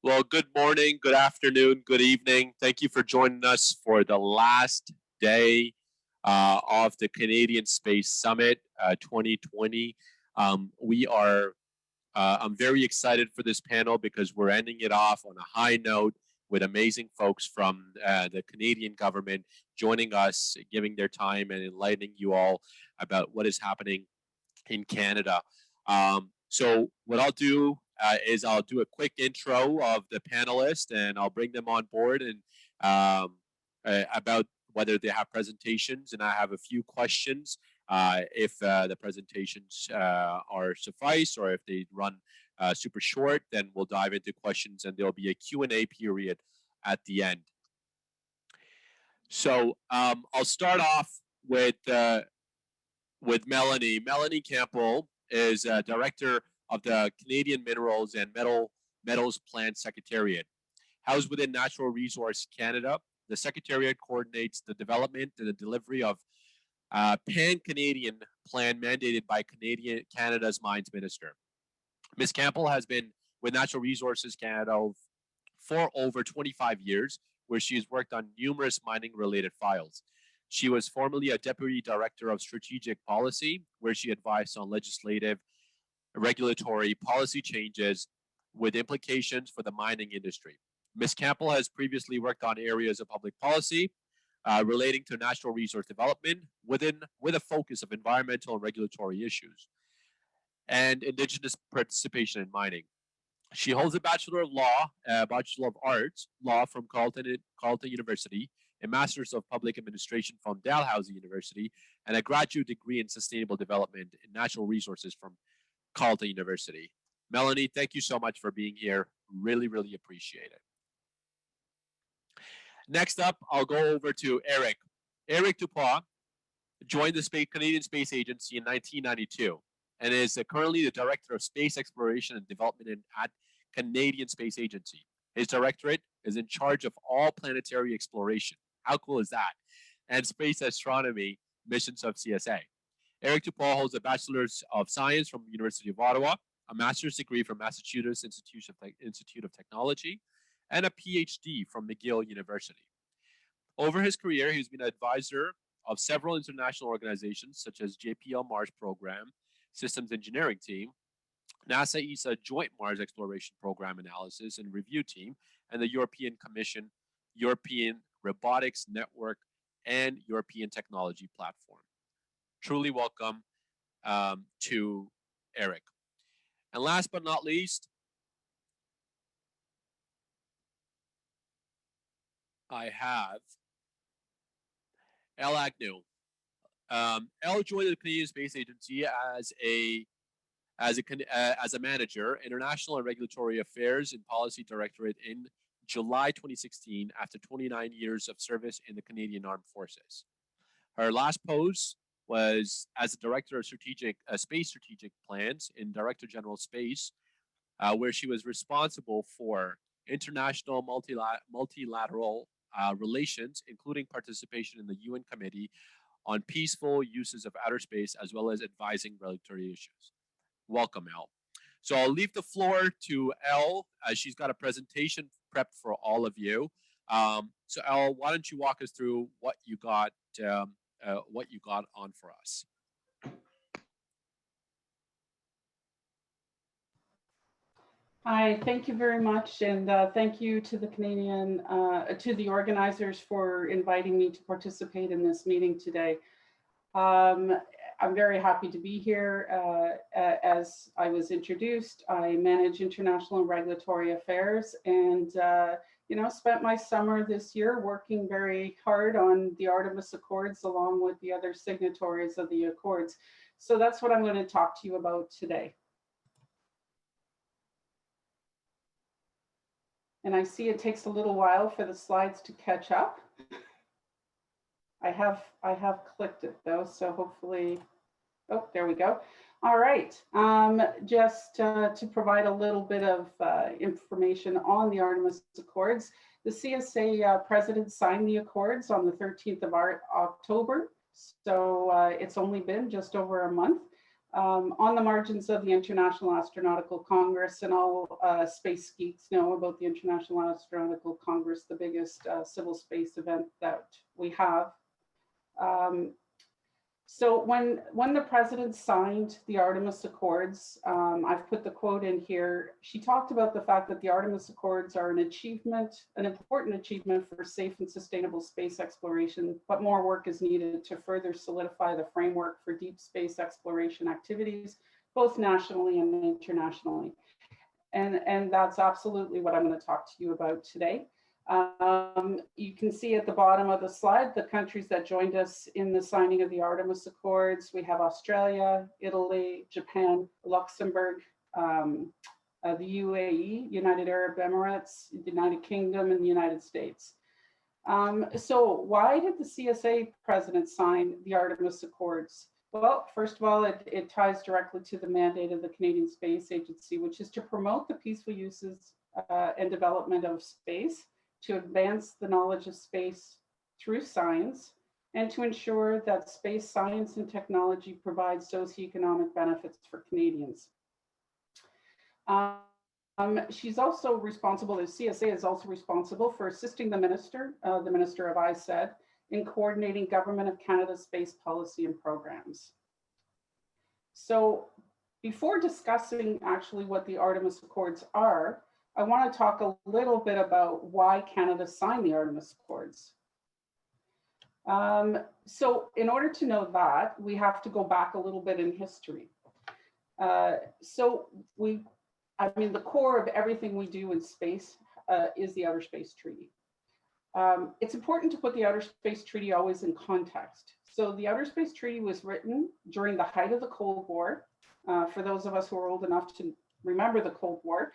Well, good morning, good afternoon, good evening. Thank you for joining us for the last day of the Canadian Space Summit 2020. I'm very excited for this panel because we're ending it off on a high note with amazing folks from the Canadian government joining us, giving their time and enlightening you all about what is happening in Canada. So what I'll do is I'll do a quick intro of the panelists and I'll bring them on board and about whether they have presentations, and I have a few questions if the presentations are suffice, or if they run super short, then we'll dive into questions and there'll be a Q&A period at the end. So I'll start off with Melanie. Melanie Campbell is director of the Canadian Minerals and Metals Plant Secretariat. Housed within Natural Resource Canada, the Secretariat coordinates the development and the delivery of pan-Canadian plan mandated by Canada's Mines Minister. Ms. Campbell has been with Natural Resources Canada for over 25 years, where she has worked on numerous mining-related files. She was formerly a Deputy Director of Strategic Policy, where she advised on legislative, regulatory policy changes with implications for the mining industry. Ms. Campbell has previously worked on areas of public policy relating to natural resource development with a focus of environmental and regulatory issues and Indigenous participation in mining. She holds a Bachelor of Law, Bachelor of Arts, Law from Carleton University, a Master's of Public Administration from Dalhousie University, and a graduate degree in Sustainable Development in Natural Resources from Carleton University. Melanie, thank you so much for being here. Really, really appreciate it. Next up, I'll go over to Eric. Eric Dupont joined the Canadian Space Agency in 1992 and is currently the Director of Space Exploration and Development at Canadian Space Agency. His directorate is in charge of all planetary exploration. How cool is that? And space astronomy missions of CSA. Eric Dupont holds a Bachelor's of Science from the University of Ottawa, a Master's degree from Massachusetts Institute of Technology, and a PhD from McGill University. Over his career, he's been an advisor of several international organizations such as JPL Mars Program, Systems Engineering Team, NASA ESA Joint Mars Exploration Program Analysis and Review Team, and the European Commission, European Robotics Network, and European Technology Platform. Truly welcome to Eric. And last but not least, I have Elle Agnew. Elle joined the Canadian Space Agency as a manager, International and Regulatory Affairs and Policy Directorate in July 2016 after 29 years of service in the Canadian Armed Forces. Her last post was as a Director of Space Strategic Plans in Director General Space, where she was responsible for international multilateral relations, including participation in the UN Committee on Peaceful Uses of Outer Space, as well as advising regulatory issues. Welcome, Elle. So I'll leave the floor to Elle, as she's got a presentation prepped for all of you. So Elle, why don't you walk us through what you got on for us? Hi, thank you very much, and thank you to the to the organizers for inviting me to participate in this meeting today. I'm very happy to be here. As I was introduced, I manage international and regulatory affairs, and spent my summer this year working very hard on the Artemis Accords along with the other signatories of the Accords. So that's what I'm going to talk to you about today. And I see it takes a little while for the slides to catch up. I have clicked it though, so hopefully, oh, there we go. All right, just to provide a little bit of information on the Artemis Accords. The CSA president signed the Accords on the 13th of October, so it's only been just over a month. on the margins of the International Astronautical Congress, and all space geeks know about the International Astronautical Congress, the biggest civil space event that we have. So when the president signed the Artemis Accords, I've put the quote in here, she talked about the fact that the Artemis Accords are an important achievement for safe and sustainable space exploration, but more work is needed to further solidify the framework for deep space exploration activities, both nationally and internationally. And that's absolutely what I'm going to talk to you about today. You can see at the bottom of the slide the countries that joined us in the signing of the Artemis Accords. We have Australia, Italy, Japan, Luxembourg, the UAE, United Arab Emirates, the United Kingdom, and the United States. So why did the CSA president sign the Artemis Accords? Well, first of all, it ties directly to the mandate of the Canadian Space Agency, which is to promote the peaceful uses and development of space, to advance the knowledge of space through science, and to ensure that space science and technology provide socioeconomic benefits for Canadians. She's also responsible, the CSA is also responsible for assisting the Minister of ISED, in coordinating Government of Canada's space policy and programs. So before discussing actually what the Artemis Accords are, I want to talk a little bit about why Canada signed the Artemis Accords. So in order to know that, we have to go back a little bit in history. The core of everything we do in space is the Outer Space Treaty. It's important to put the Outer Space Treaty always in context. So the Outer Space Treaty was written during the height of the Cold War. For those of us who are old enough to remember the Cold War,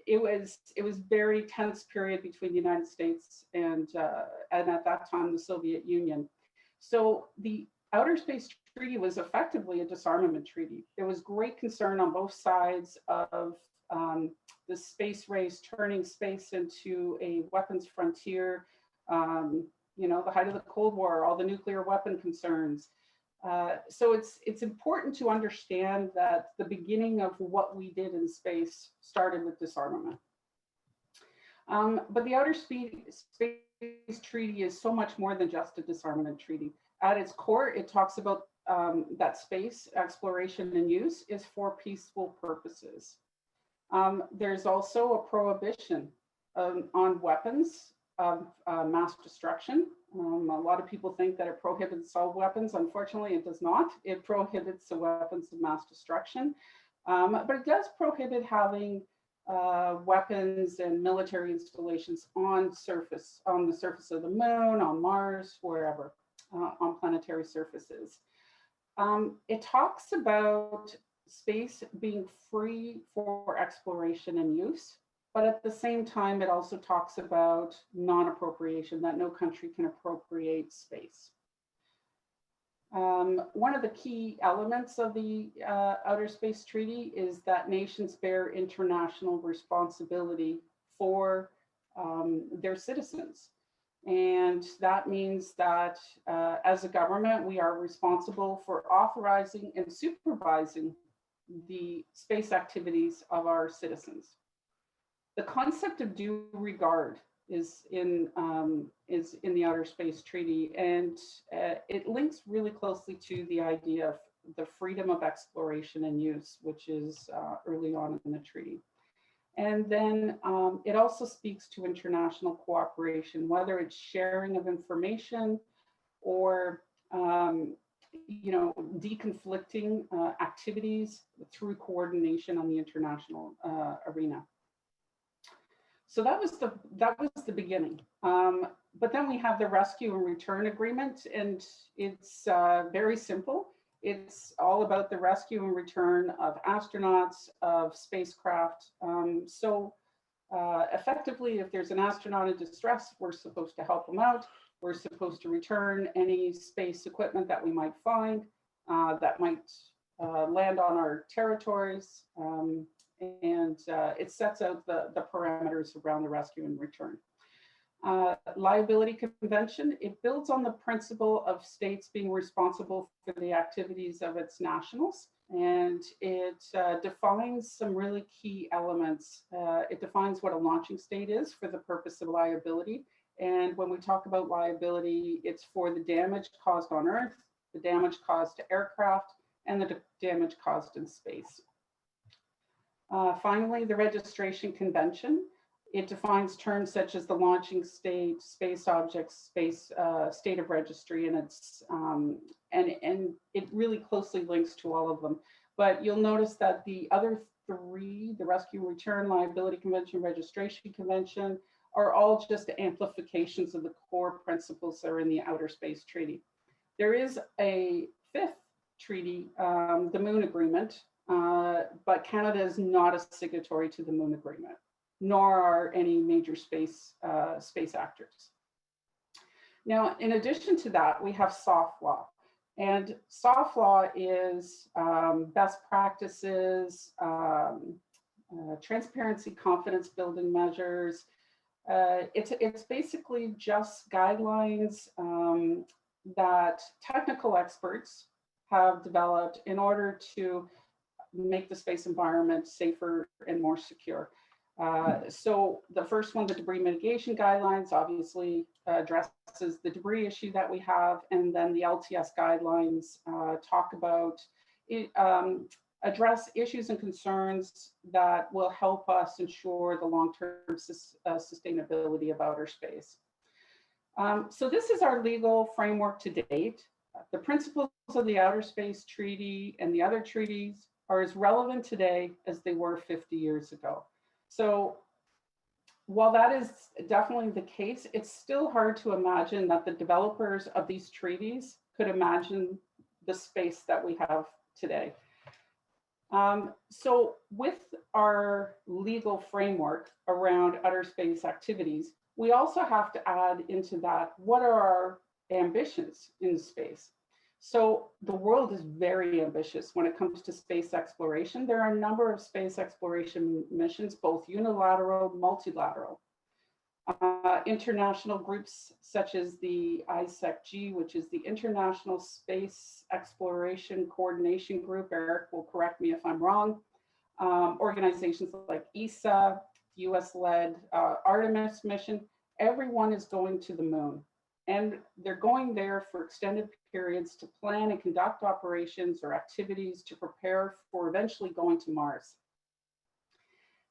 it was very tense period between the United States and at that time the Soviet Union. So the Outer Space Treaty was effectively a disarmament treaty. There was great concern on both sides of the space race, turning space into a weapons frontier. The height of the Cold War, all the nuclear weapon concerns. So it's important to understand that the beginning of what we did in space started with disarmament. But the Outer Space Treaty is so much more than just a disarmament treaty. At its core, it talks about that space exploration and use is for peaceful purposes. There's also a prohibition on weapons of mass destruction. A lot of people think that it prohibits all weapons. Unfortunately, it does not. It prohibits the weapons of mass destruction, but it does prohibit having weapons and military installations on the surface of the moon, on Mars, wherever, on planetary surfaces. It talks about space being free for exploration and use, but at the same time, it also talks about non-appropriation, that no country can appropriate space. One of the key elements of the Outer Space Treaty is that nations bear international responsibility for their citizens. And that means that as a government, we are responsible for authorizing and supervising the space activities of our citizens. The concept of due regard is in the Outer Space Treaty, and it links really closely to the idea of the freedom of exploration and use, which is early on in the treaty. And then it also speaks to international cooperation, whether it's sharing of information or deconflicting activities through coordination on the international arena. So that was the beginning. But then we have the rescue and return agreement, and it's very simple. It's all about the rescue and return of astronauts, of spacecraft. Effectively, if there's an astronaut in distress, we're supposed to help them out. We're supposed to return any space equipment that we might find that might land on our territories. And it sets out the parameters around the rescue and return. Liability Convention, it builds on the principle of states being responsible for the activities of its nationals, and it defines some really key elements. It defines what a launching state is for the purpose of liability. And when we talk about liability, it's for the damage caused on Earth, the damage caused to aircraft, and the damage caused in space. Finally, the Registration Convention. It defines terms such as the launching state, space objects, space state of registry, and it's and it really closely links to all of them. But you'll notice that the other three, the Rescue Return, Liability Convention, Registration Convention, are all just amplifications of the core principles that are in the Outer Space Treaty. There is a fifth treaty, the Moon Agreement, but Canada is not a signatory to the Moon Agreement, nor are any major space actors. Now, in addition to that, we have soft law. And soft law is best practices, transparency, confidence building measures. It's basically just guidelines that technical experts have developed in order to make the space environment safer and more secure. So the first one, the debris mitigation guidelines, obviously addresses the debris issue that we have, and then the LTS guidelines talk about address issues and concerns that will help us ensure the long-term sustainability of outer space. So this is our legal framework to date. The principles of the Outer Space Treaty and the other treaties are as relevant today as they were 50 years ago. So while that is definitely the case, it's still hard to imagine that the developers of these treaties could imagine the space that we have today. So with our legal framework around outer space activities, we also have to add into that, what are our ambitions in space? So the world is very ambitious when it comes to space exploration. There are a number of space exploration missions, both unilateral, multilateral. International groups such as the ISEC-G, which is the International Space Exploration Coordination Group, Eric will correct me if I'm wrong, organizations like ESA, US-led Artemis mission, everyone is going to the moon. And they're going there for extended periods to plan and conduct operations or activities to prepare for eventually going to Mars.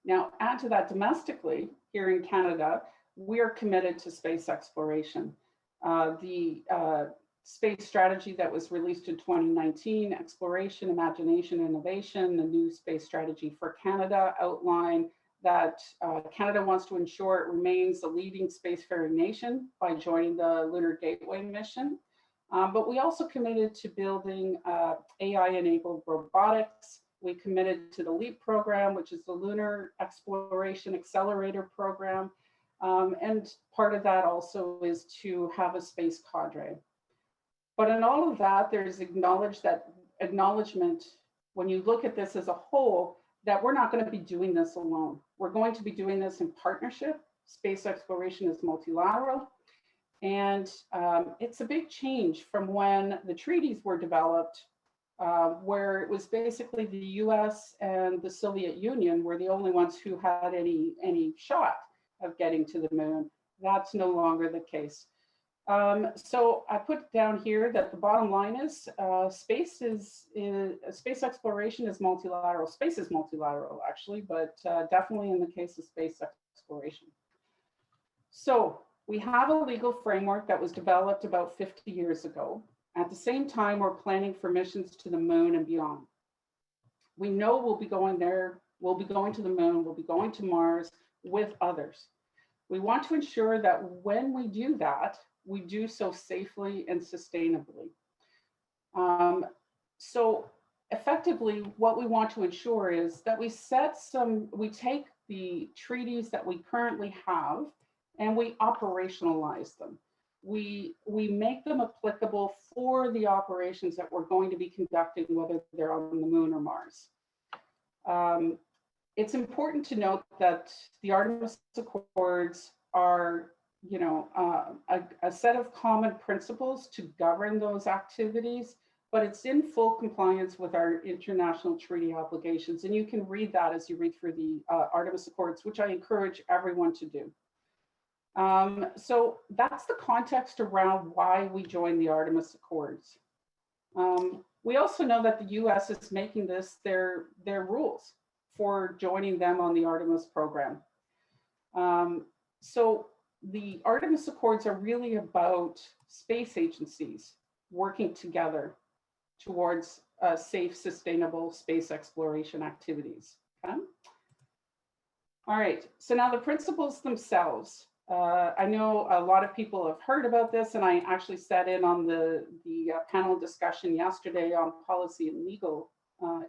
Now, add to that domestically, here in Canada, we are committed to space exploration. The space strategy that was released in 2019, Exploration, Imagination, Innovation, the new space strategy for Canada, outline that Canada wants to ensure it remains a leading spacefaring nation by joining the Lunar Gateway mission. But we also committed to building AI-enabled robotics. We committed to the LEAP program, which is the Lunar Exploration Accelerator program. And part of that also is to have a space cadre. But in all of that, there's acknowledgement, when you look at this as a whole, that we're not going to be doing this alone. We're going to be doing this in partnership. Space exploration is multilateral. And it's a big change from when the treaties were developed, where it was basically the US and the Soviet Union were the only ones who had any shot of getting to the moon. That's no longer the case. So I put down here that the bottom line is space exploration is multilateral. Space is multilateral, actually, but definitely in the case of space exploration. So we have a legal framework that was developed about 50 years ago. At the same time, we're planning for missions to the moon and beyond. We know we'll be going there, we'll be going to the moon, we'll be going to Mars with others. We want to ensure that when we do that, we do so safely and sustainably. So effectively, what we want to ensure is that we take the treaties that we currently have and we operationalize them. We make them applicable for the operations that we're going to be conducting, whether they're on the moon or Mars. It's important to note that the Artemis Accords are you know, a set of common principles to govern those activities, but it's in full compliance with our international treaty obligations. And you can read that as you read through the Artemis Accords, which I encourage everyone to do. So that's the context around why we joined the Artemis Accords. We also know that the US is making this their rules for joining them on the Artemis program. So the Artemis Accords are really about space agencies working together towards safe, sustainable space exploration activities. Okay? All right, so now the principles themselves. I know a lot of people have heard about this, and I actually sat in on the panel discussion yesterday on policy and legal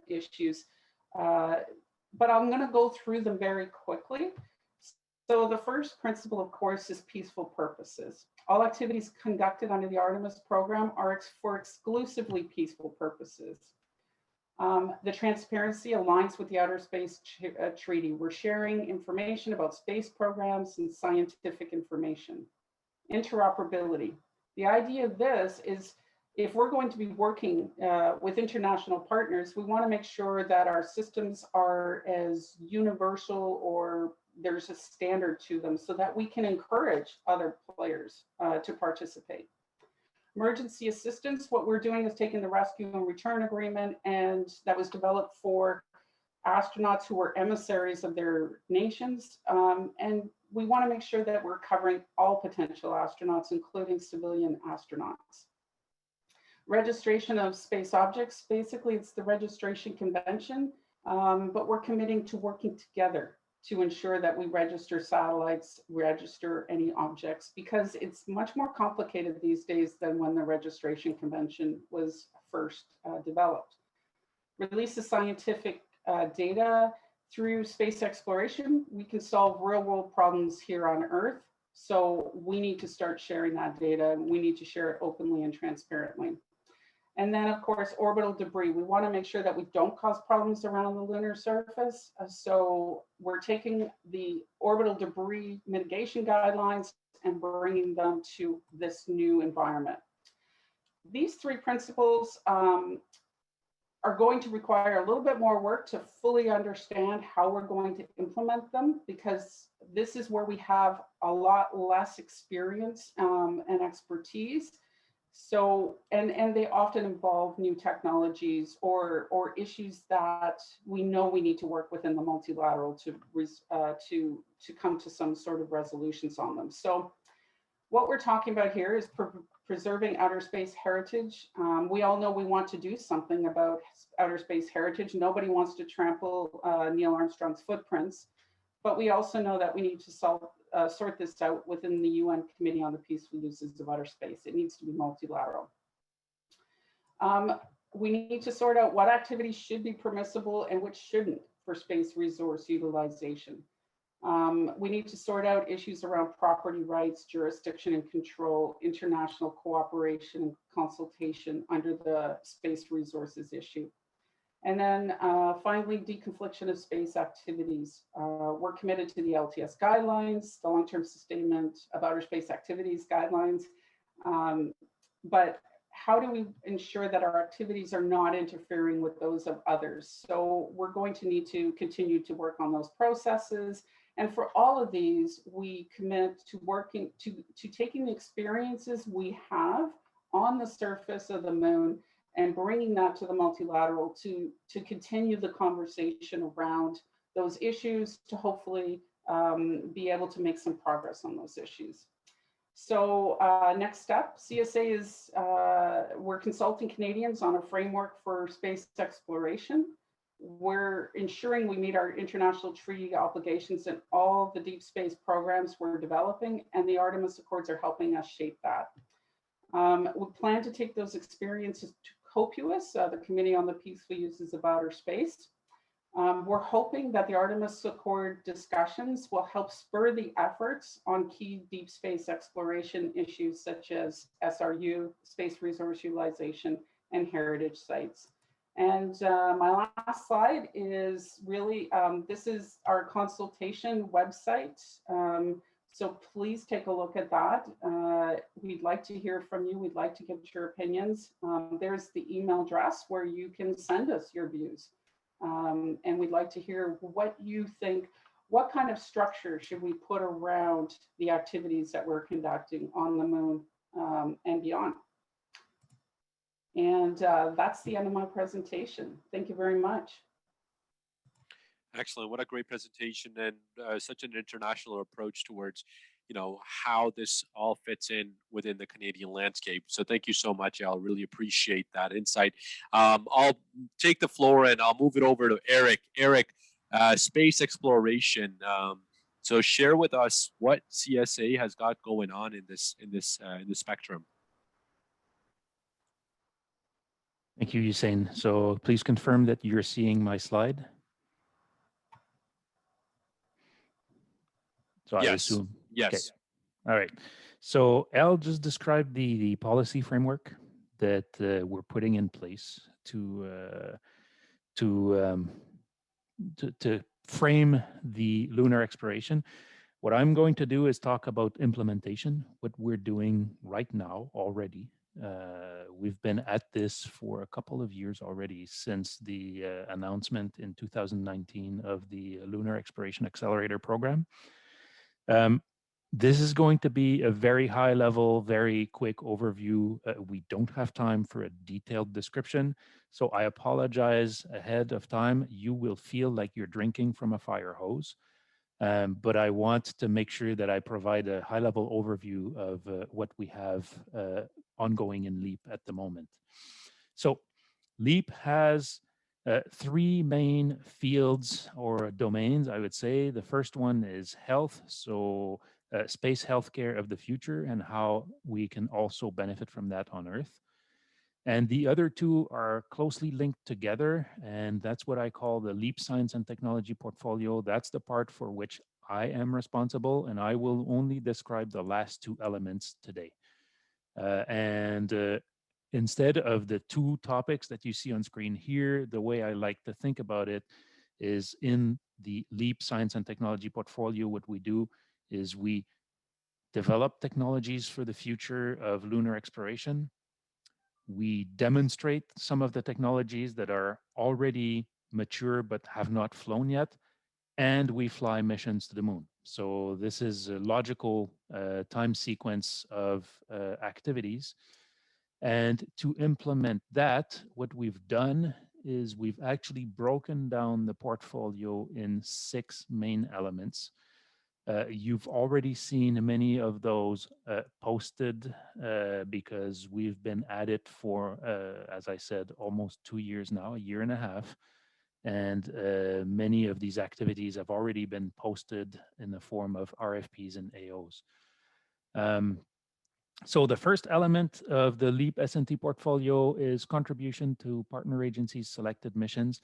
issues, but I'm going to go through them very quickly. So the first principle, of course, is peaceful purposes. All activities conducted under the Artemis program are for exclusively peaceful purposes. The transparency aligns with the Outer Space Treaty. We're sharing information about space programs and scientific information. Interoperability. The idea of this is if we're going to be working with international partners, we want to make sure that our systems are as universal or there's a standard to them so that we can encourage other players to participate. Emergency assistance, what we're doing is taking the rescue and return agreement, and that was developed for astronauts who were emissaries of their nations. And we want to make sure that we're covering all potential astronauts, including civilian astronauts. Registration of space objects, basically it's the registration convention, but we're committing to working together to ensure that we register satellites, register any objects, because it's much more complicated these days than when the registration convention was first developed. Release of scientific data through space exploration, we can solve real world problems here on Earth. So we need to start sharing that data. We need to share it openly and transparently. And then, of course, orbital debris. We want to make sure that we don't cause problems around the lunar surface. So we're taking the orbital debris mitigation guidelines and bringing them to this new environment. These three principles are going to require a little bit more work to fully understand how we're going to implement them, because this is where we have a lot less experience and expertise. So, and they often involve new technologies or issues that we know we need to work within the multilateral to come to some sort of resolutions on them. So what we're talking about here is preserving outer space heritage. We all know we want to do something about outer space heritage. Nobody wants to trample Neil Armstrong's footprints, but we also know that we need to sort this out within the UN Committee on the Peaceful Uses of Outer Space. It needs to be multilateral. We need to sort out what activities should be permissible and which shouldn't for space resource utilization. We need to sort out issues around property rights, jurisdiction and control, international cooperation and consultation under the space resources issue. And then finally, deconfliction of space activities. We're committed to the LTS guidelines, the long-term sustainment of outer space activities guidelines. But how do we ensure that our activities are not interfering with those of others? So we're going to need to continue to work on those processes. And for all of these, we commit to working to taking the experiences we have on the surface of the moon and bringing that to the multilateral to continue the conversation around those issues to hopefully be able to make some progress on those issues. So next step, CSA is, we're consulting Canadians on a framework for space exploration. We're ensuring we meet our international treaty obligations in all the deep space programs we're developing, and the Artemis Accords are helping us shape that. We plan to take those experiences to COPUOS, the Committee on the Peaceful Uses of Outer Space. We're hoping that the Artemis Accord discussions will help spur the efforts on key deep space exploration issues such as SRU, space resource utilization, and heritage sites. And my last slide is really, this is our consultation website. So please take a look at that. We'd like to hear from you. We'd like to get your opinions. There's the email address where you can send us your views. And we'd like to hear what you think. What kind of structure should we put around the activities that we're conducting on the moon and beyond? And that's the end of my presentation. Thank you very much. Excellent. What a great presentation, and such an international approach towards, how this all fits in within the Canadian landscape. So thank you so much, Al. Really appreciate that insight. I'll take the floor and I'll move it over to Eric. Eric, space exploration. So share with us what CSA has got going on in this spectrum. Thank you, Usain. So please confirm that you're seeing my slide. So yes. I assume. Yes. Okay. All right. So Elle just described the policy framework that we're putting in place to frame the lunar exploration. What I'm going to do is talk about implementation, what we're doing right now already. We've been at this for a couple of years already since the announcement in 2019 of the Lunar Exploration Accelerator Program. This is going to be a very high level, very quick overview. We don't have time for a detailed description, so I apologize ahead of time. You will feel like you're drinking from a fire hose, but I want to make sure that I provide a high level overview of what we have ongoing in LEAP at the moment. So LEAP has three main fields or domains, I would say. The first one is health, so space healthcare of the future and how we can also benefit from that on Earth. And the other two are closely linked together, and that's what I call the LEAP Science and Technology portfolio. That's the part for which I am responsible, and I will only describe the last two elements today. Instead of the two topics that you see on screen here, the way I like to think about it is in the LEAP Science and Technology portfolio, what we do is we develop technologies for the future of lunar exploration. We demonstrate some of the technologies that are already mature but have not flown yet, and we fly missions to the moon. So this is a logical time sequence of activities. And to implement that, what we've done is we've actually broken down the portfolio in 6 main elements. You've already seen many of those posted because we've been at it for, as I said, almost 2 years now, a year and a half. And many of these activities have already been posted in the form of RFPs and AOs. So the first element of the LEAP S&T portfolio is contribution to partner agencies' selected missions.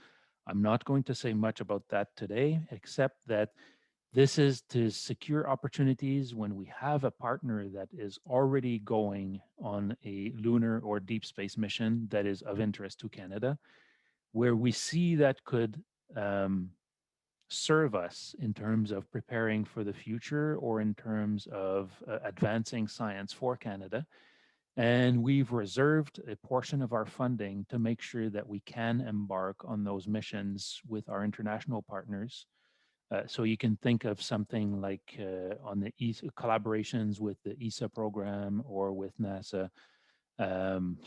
I'm not going to say much about that today, except that this is to secure opportunities when we have a partner that is already going on a lunar or deep space mission that is of interest to Canada, where we see that could serve us in terms of preparing for the future or in terms of advancing science for Canada. And we've reserved a portion of our funding to make sure that we can embark on those missions with our international partners. So you can think of something like on the collaborations with the ESA program or with NASA.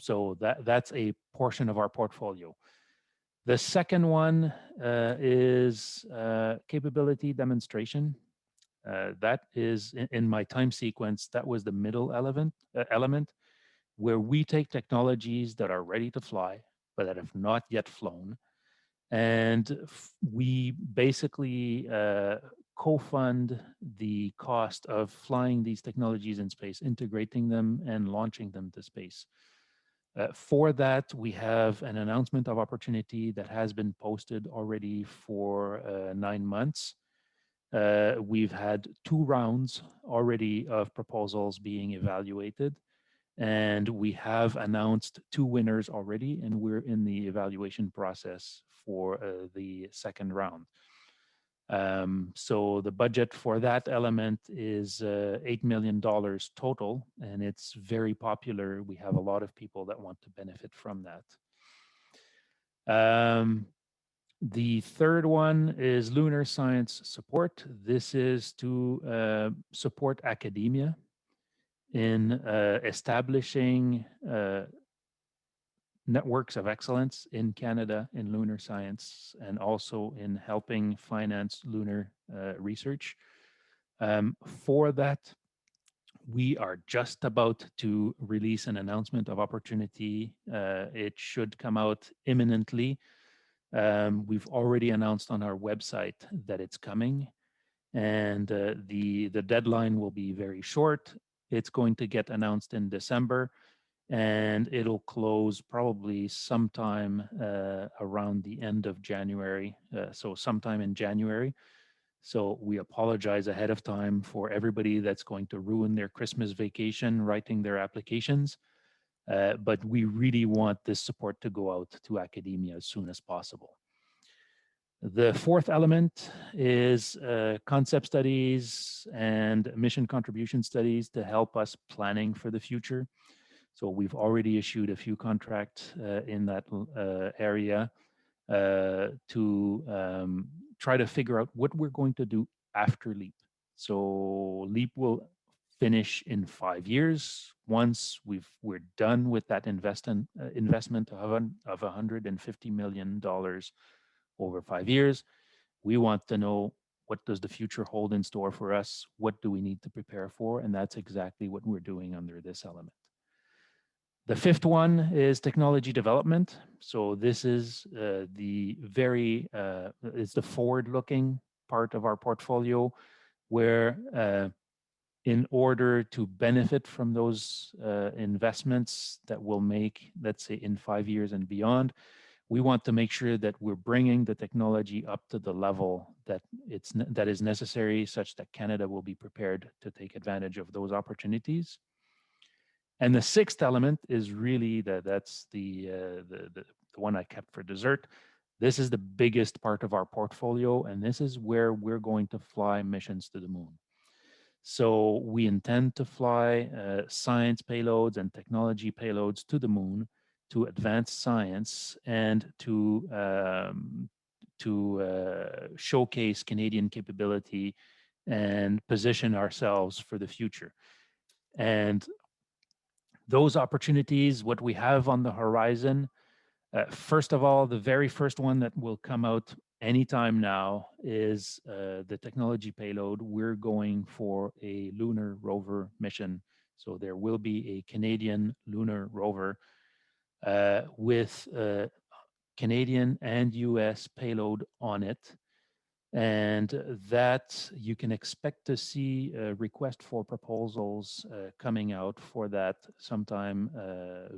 So that's a portion of our portfolio. The second one is capability demonstration. That is in my time sequence, that was the middle element where we take technologies that are ready to fly, but that have not yet flown. And we basically co-fund the cost of flying these technologies in space, integrating them and launching them to space. For that, we have an announcement of opportunity that has been posted already for 9 months. We've had 2 rounds already of proposals being evaluated, and we have announced 2 winners already, and we're in the evaluation process for the second round. So the budget for that element is $8 million total, and it's very popular. We have a lot of people that want to benefit from that. The third one is lunar science support. This is to support academia in establishing networks of excellence in Canada in lunar science, and also in helping finance lunar research. For that, we are just about to release an announcement of opportunity. It should come out imminently. We've already announced on our website that it's coming, and the deadline will be very short. It's going to get announced in December, and it'll close probably sometime around the end of January, so sometime in January. So we apologize ahead of time for everybody that's going to ruin their Christmas vacation writing their applications. But we really want this support to go out to academia as soon as possible. The fourth element is concept studies and mission contribution studies to help us planning for the future. So we've already issued a few contracts in that area to try to figure out what we're going to do after LEAP. So LEAP will finish in 5 years. Once we're done with that investment of $150 million over 5 years, we want to know, what does the future hold in store for us? What do we need to prepare for? And that's exactly what we're doing under this element. The fifth one is technology development. So this is it's the forward-looking part of our portfolio, where in order to benefit from those investments that we'll make, let's say in 5 years and beyond, we want to make sure that we're bringing the technology up to the level that is necessary, such that Canada will be prepared to take advantage of those opportunities. And the sixth element is really that's the one I kept for dessert. This is the biggest part of our portfolio, and this is where we're going to fly missions to the moon. So we intend to fly science payloads and technology payloads to the moon to advance science and to showcase Canadian capability and position ourselves for the future. And those opportunities, what we have on the horizon, first of all, the very first one that will come out anytime now is the technology payload. We're going for a lunar rover mission. So there will be a Canadian lunar rover with Canadian and US payload on it. And that you can expect to see a request for proposals coming out for that sometime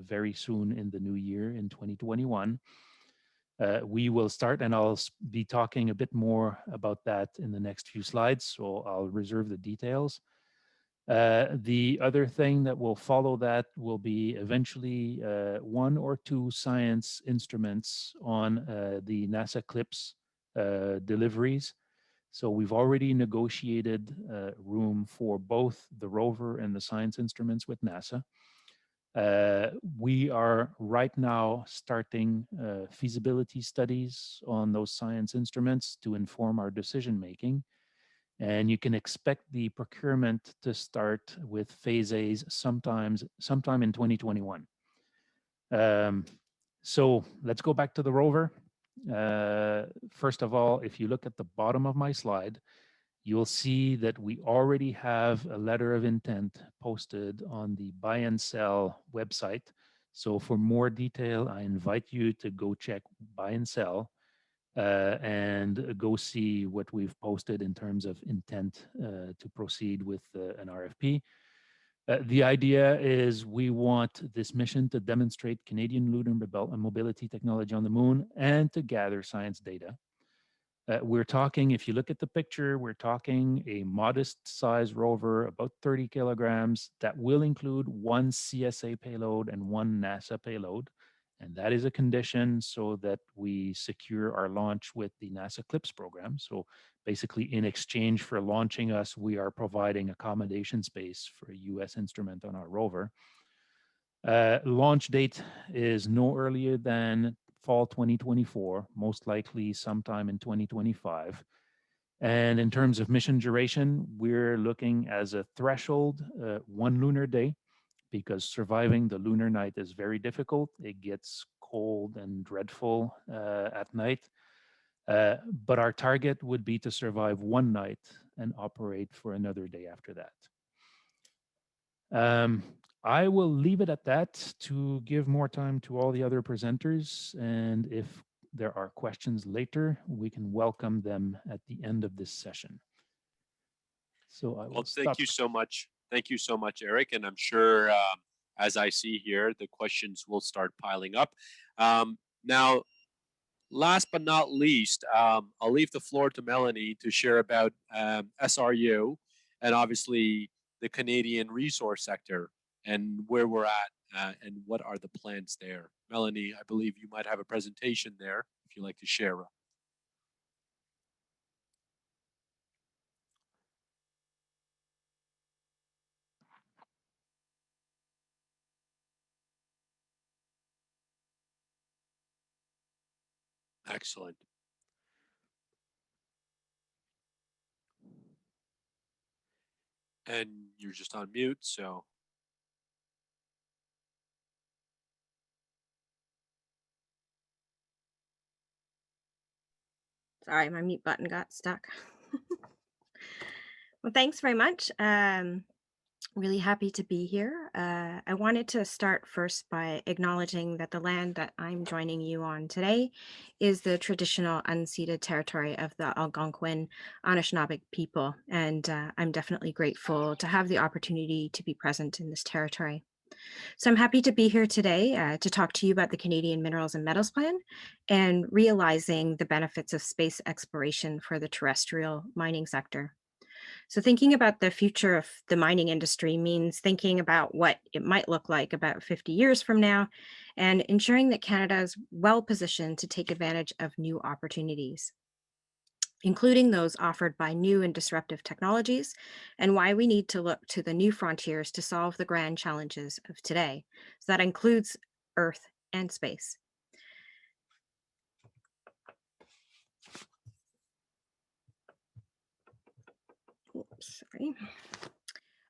very soon in the new year in 2021. We will start, and I'll be talking a bit more about that in the next few slides, so I'll reserve the details. The other thing that will follow that will be eventually 1 or 2 science instruments on the NASA CLIPS deliveries. So we've already negotiated room for both the rover and the science instruments with NASA. We are right now starting feasibility studies on those science instruments to inform our decision making. And you can expect the procurement to start with phase A's sometime in 2021. So let's go back to the rover. First of all, if you look at the bottom of my slide, you'll see that we already have a letter of intent posted on the Buy and Sell website. So for more detail, I invite you to go check Buy and Sell and go see what we've posted in terms of intent to proceed with an RFP. The idea is we want this mission to demonstrate Canadian lunar mobility technology on the moon and to gather science data. We're talking, if you look at the picture, we're talking a modest size rover, about 30 kilograms, that will include 1 CSA payload and 1 NASA payload. And that is a condition so that we secure our launch with the NASA CLIPS program. So basically, in exchange for launching us, we are providing accommodation space for a US instrument on our rover. Launch date is no earlier than fall 2024, most likely sometime in 2025. And in terms of mission duration, we're looking as a threshold, 1 lunar day, because surviving the lunar night is very difficult. It gets cold and dreadful at night. But our target would be to survive 1 night and operate for another day after that. I will leave it at that to give more time to all the other presenters. And if there are questions later, we can welcome them at the end of this session. So I will stop. Thank you so much. Thank you so much, Eric. And I'm sure, as I see here, the questions will start piling up. Now, last but not least, I'll leave the floor to Melanie to share about SRU and obviously the Canadian resource sector and where we're at and what are the plans there. Melanie, I believe you might have a presentation there if you'd like to share. Excellent. And you're just on mute, so. Sorry, my mute button got stuck. Well, thanks very much. Really happy to be here. I wanted to start first by acknowledging that the land that I'm joining you on today is the traditional unceded territory of the Algonquin Anishinaabe people, and I'm definitely grateful to have the opportunity to be present in this territory. So I'm happy to be here today to talk to you about the Canadian Minerals and Metals Plan and realizing the benefits of space exploration for the terrestrial mining sector. So thinking about the future of the mining industry means thinking about what it might look like about 50 years from now and ensuring that Canada is well positioned to take advantage of new opportunities, including those offered by new and disruptive technologies, and why we need to look to the new frontiers to solve the grand challenges of today. So that includes Earth and space. Oops, sorry.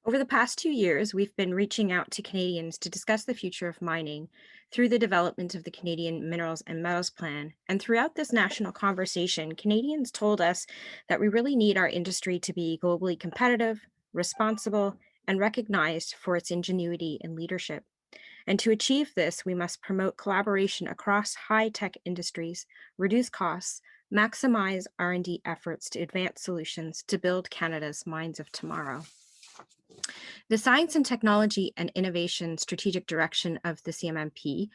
Over the past 2 years, we've been reaching out to Canadians to discuss the future of mining through the development of the Canadian Minerals and Metals Plan. And throughout this national conversation, Canadians told us that we really need our industry to be globally competitive, responsible, and recognized for its ingenuity and leadership. And to achieve this, we must promote collaboration across high-tech industries, reduce costs, maximize R&D efforts to advance solutions to build Canada's mines of tomorrow. The Science and Technology and Innovation Strategic Direction of the CMMP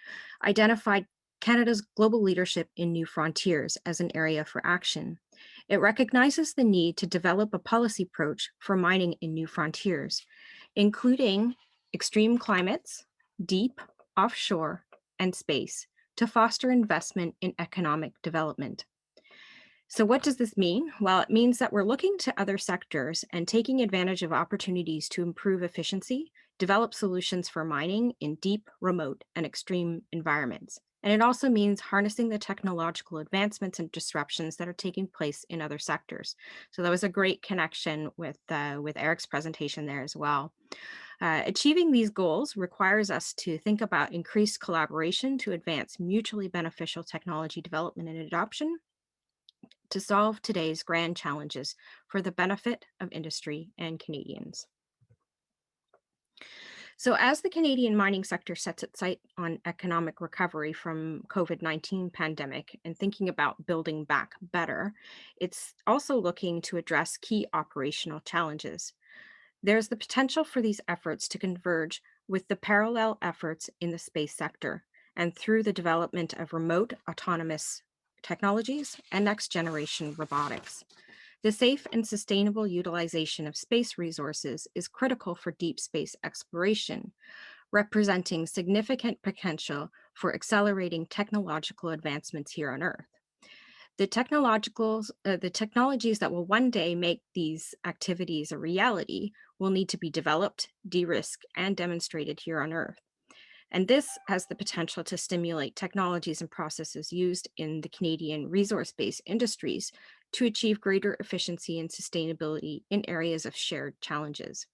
identified Canada's global leadership in new frontiers as an area for action. It recognizes the need to develop a policy approach for mining in new frontiers, including extreme climates, deep, offshore, and space, to foster investment in economic development. So what does this mean? Well, it means that we're looking to other sectors and taking advantage of opportunities to improve efficiency, develop solutions for mining in deep, remote, and extreme environments. And it also means harnessing the technological advancements and disruptions that are taking place in other sectors. So that was a great connection with Eric's presentation there as well. Achieving these goals requires us to think about increased collaboration to advance mutually beneficial technology development and adoption, to solve today's grand challenges for the benefit of industry and Canadians. So as the Canadian mining sector sets its sight on economic recovery from COVID-19 pandemic and thinking about building back better, it's also looking to address key operational challenges. There's the potential for these efforts to converge with the parallel efforts in the space sector and through the development of remote autonomous technologies and next generation robotics. The safe and sustainable utilization of space resources is critical for deep space exploration. representing significant potential for accelerating technological advancements here on Earth. The technologies that will one day make these activities a reality will need to be developed, de-risked, and demonstrated here on Earth. And this has the potential to stimulate technologies and processes used in the Canadian resource-based industries to achieve greater efficiency and sustainability in areas of shared challenges.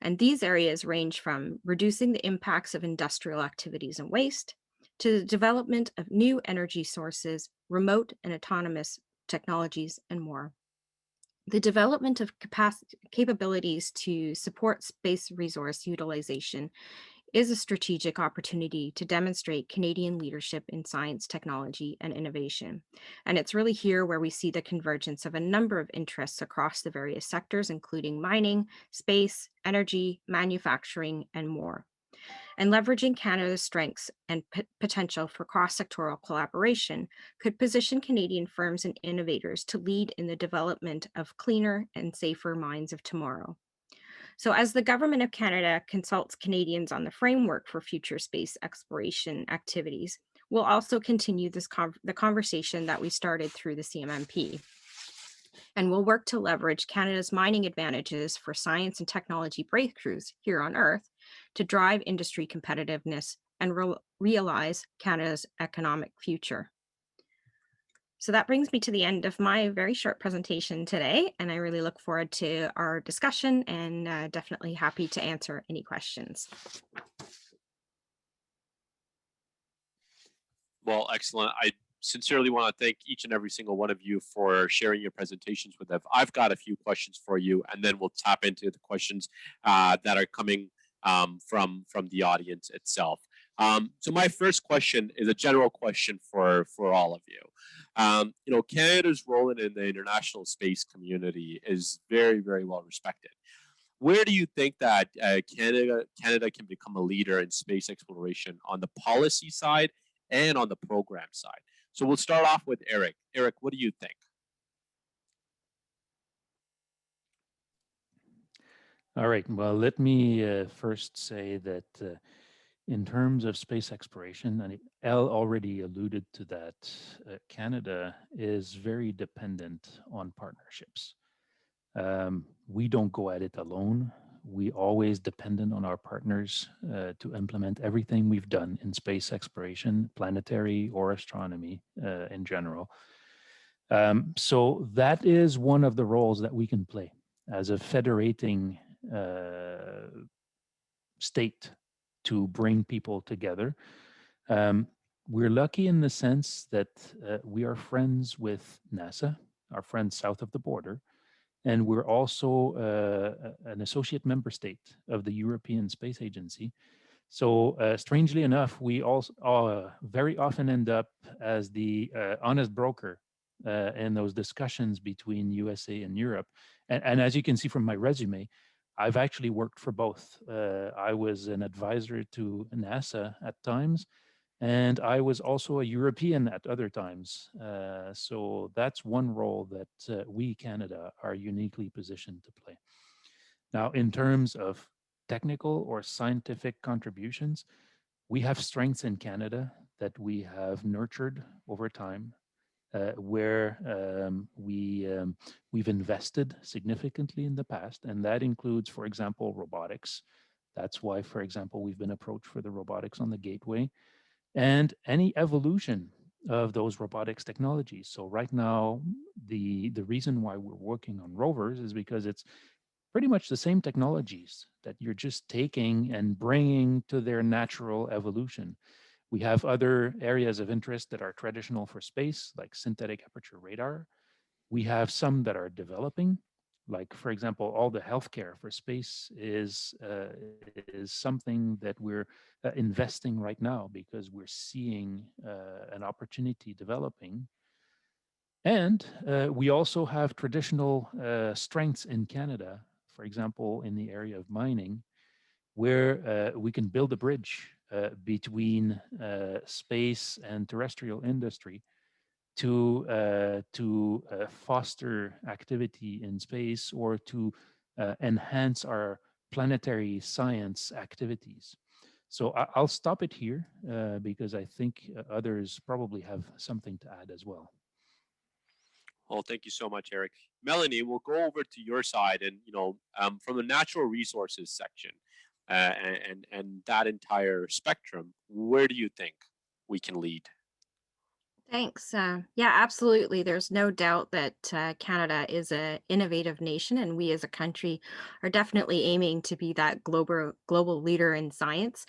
And these areas range from reducing the impacts of industrial activities and waste to the development of new energy sources, remote and autonomous technologies, and more. The development of capabilities to support space resource utilization is a strategic opportunity to demonstrate Canadian leadership in science, technology, and innovation. And it's really here where we see the convergence of a number of interests across the various sectors, including mining, space, energy, manufacturing, and more. And leveraging Canada's strengths and potential for cross-sectoral collaboration could position Canadian firms and innovators to lead in the development of cleaner and safer mines of tomorrow. So as the Government of Canada consults Canadians on the framework for future space exploration activities, we'll also continue the conversation that we started through the CMMP. And we'll work to leverage Canada's mining advantages for science and technology breakthroughs here on Earth to drive industry competitiveness and realize Canada's economic future. So that brings me to the end of my very short presentation today, and I really look forward to our discussion and definitely happy to answer any questions. Well, excellent. I sincerely want to thank each and every single one of you for sharing your presentations with us. I've got a few questions for you, and then we'll tap into the questions that are coming from the audience itself. So my first question is a general question for all of you. Canada's role in the international space community is very, very well respected. Where do you think that Canada can become a leader in space exploration on the policy side and on the program side? So we'll start off with Eric. Eric, what do you think? All right. Well, let me first say that in terms of space exploration, and Elle already alluded to that, Canada is very dependent on partnerships. We don't go at it alone. We always dependent on our partners to implement everything we've done in space exploration, planetary or astronomy in general. So that is one of the roles that we can play as a federating state to bring people together. We're lucky in the sense that we are friends with NASA, our friends south of the border, and we're also an associate member state of the European Space Agency. So strangely enough, we also very often end up as the honest broker in those discussions between USA and Europe. And as you can see from my resume, I've actually worked for both. I was an advisor to NASA at times, and I was also a European at other times. So that's one role that we, Canada, are uniquely positioned to play. Now, in terms of technical or scientific contributions, we have strengths in Canada that we have nurtured over time, where we've invested significantly in the past, and that includes, for example, robotics. That's why, for example, we've been approached for the robotics on the Gateway, and any evolution of those robotics technologies. So right now, the reason why we're working on rovers is because it's pretty much the same technologies that you're just taking and bringing to their natural evolution. We have other areas of interest that are traditional for space, like synthetic aperture radar. We have some that are developing, like, for example, all the healthcare for space is something that we're investing right now because we're seeing an opportunity developing. And we also have traditional strengths in Canada, for example, in the area of mining, where we can build a bridge between space and terrestrial industry to foster activity in space or to enhance our planetary science activities. So I'll stop it here because I think others probably have something to add as well. Well, thank you so much, Eric. Melanie, we'll go over to your side, and from the natural resources section, and that entire spectrum, where do you think we can lead? Thanks. Yeah, absolutely. There's no doubt that Canada is an innovative nation, and we as a country are definitely aiming to be that global leader in science.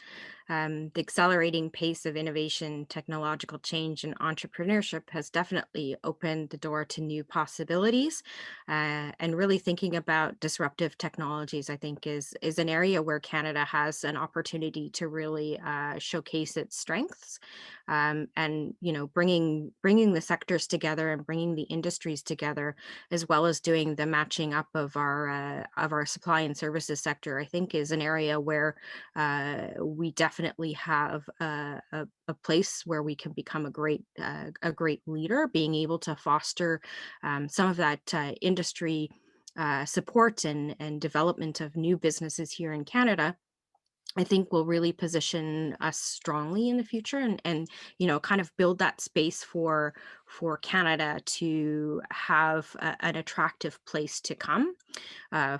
The accelerating pace of innovation, technological change, and entrepreneurship has definitely opened the door to new possibilities. And really thinking about disruptive technologies, I think, is an area where Canada has an opportunity to really showcase its strengths. And bringing the sectors together and bringing the industries together, as well as doing the matching up of our supply and services sector, I think is an area where we definitely have a place where we can become a great leader, being able to foster some of that industry support and development of new businesses here in Canada. I think will really position us strongly in the future, and kind of build that space for Canada to have an attractive place to come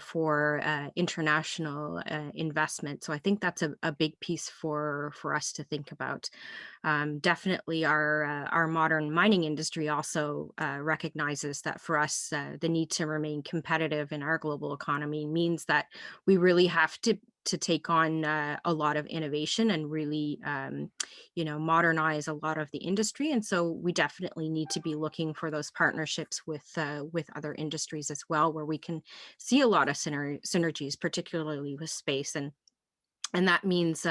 for international investment. So I think that's a big piece for us to think about. Definitely our modern mining industry also recognizes that for us, the need to remain competitive in our global economy means that we really have to take on a lot of innovation and really, modernize a lot of the industry. And so we definitely need to be looking for those partnerships with other industries as well, where we can see a lot of synergies, particularly with space. And that means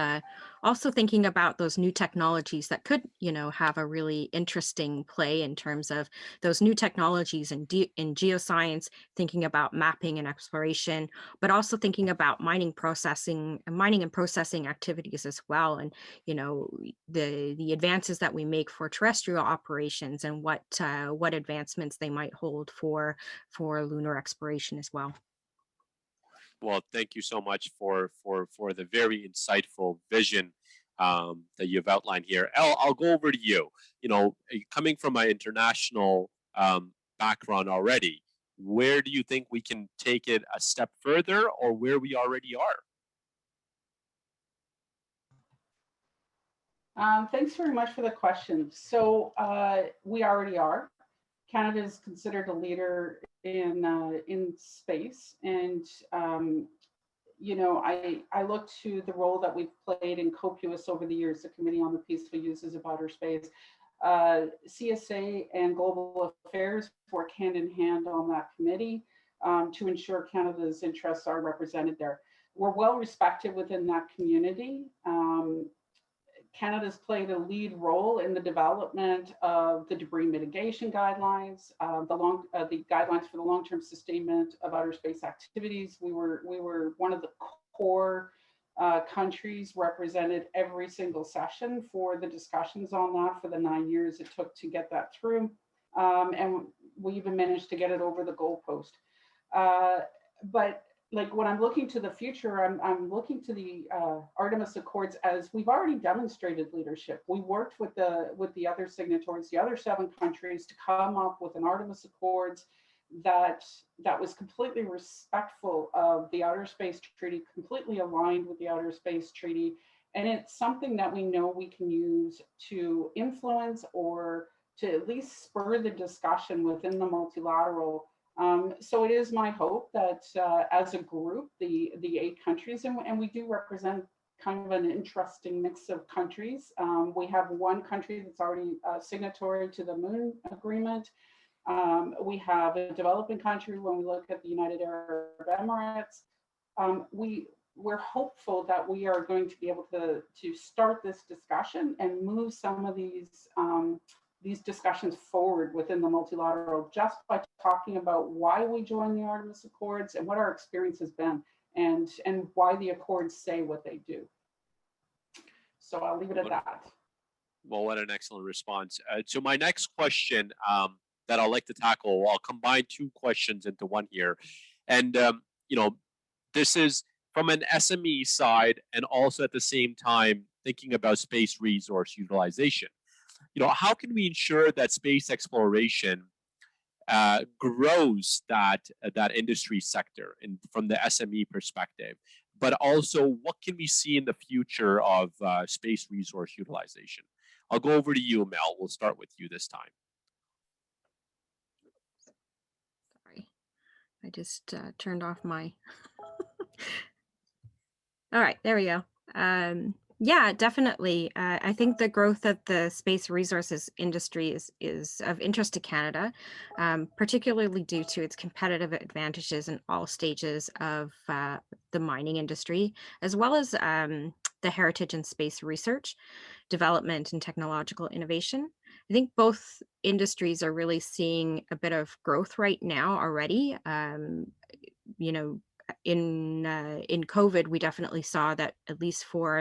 also thinking about those new technologies that could, have a really interesting play in terms of those new technologies in geoscience, thinking about mapping and exploration, but also thinking about mining and processing activities as well. And, the advances that we make for terrestrial operations, and what advancements they might hold for lunar exploration as well. Well, thank you so much for the very insightful vision that you've outlined here. Elle, I'll go over to you. Coming from an international background already, where do you think we can take it a step further, or where we already are? Thanks very much for the question. So we already are. Canada is considered a leader in space, and I look to the role that we've played in COPUOS over the years, the Committee on the Peaceful Uses of Outer Space. CSA and Global Affairs work hand in hand on that committee to ensure Canada's interests are represented there. We're well respected within that community. Canada's played a lead role in the development of the debris mitigation guidelines, the guidelines for the long-term sustainment of outer space activities. We were one of the core countries represented every single session for the discussions on that for the 9 years it took to get that through. And we even managed to get it over the goalpost. But like when I'm looking to the future, I'm looking to the Artemis Accords, as we've already demonstrated leadership. We worked with the other signatories, the other 7 countries, to come up with an Artemis Accords that was completely respectful of the Outer Space Treaty, completely aligned with the Outer Space Treaty. And it's something that we know we can use to influence, or to at least spur the discussion within the multilateral. So it is my hope that as a group, the 8 countries, and we do represent kind of an interesting mix of countries. We have one country that's already signatory to the Moon Agreement. We have a developing country when we look at the United Arab Emirates. We're hopeful that we are going to be able to start this discussion and move some of these discussions forward within the multilateral, just by talking about why we joined the Artemis Accords and what our experience has been, and why the Accords say what they do. So I'll leave it at that. Well, what an excellent response. So my next question that I'd like to tackle, I'll combine 2 questions into one here. And, this is from an SME side, and also at the same time thinking about space resource utilization. How can we ensure that space exploration grows that industry sector from the SME perspective, but also what can we see in the future of space resource utilization? I'll go over to you, Mel. We'll start with you this time. Sorry, I just turned off my. All right, there we go. Yeah, definitely. I think the growth of the space resources industry is of interest to Canada, particularly due to its competitive advantages in all stages of the mining industry, as well as the heritage in space research, development, and technological innovation. I think both industries are really seeing a bit of growth right now already. You know, in COVID, we definitely saw that, at least for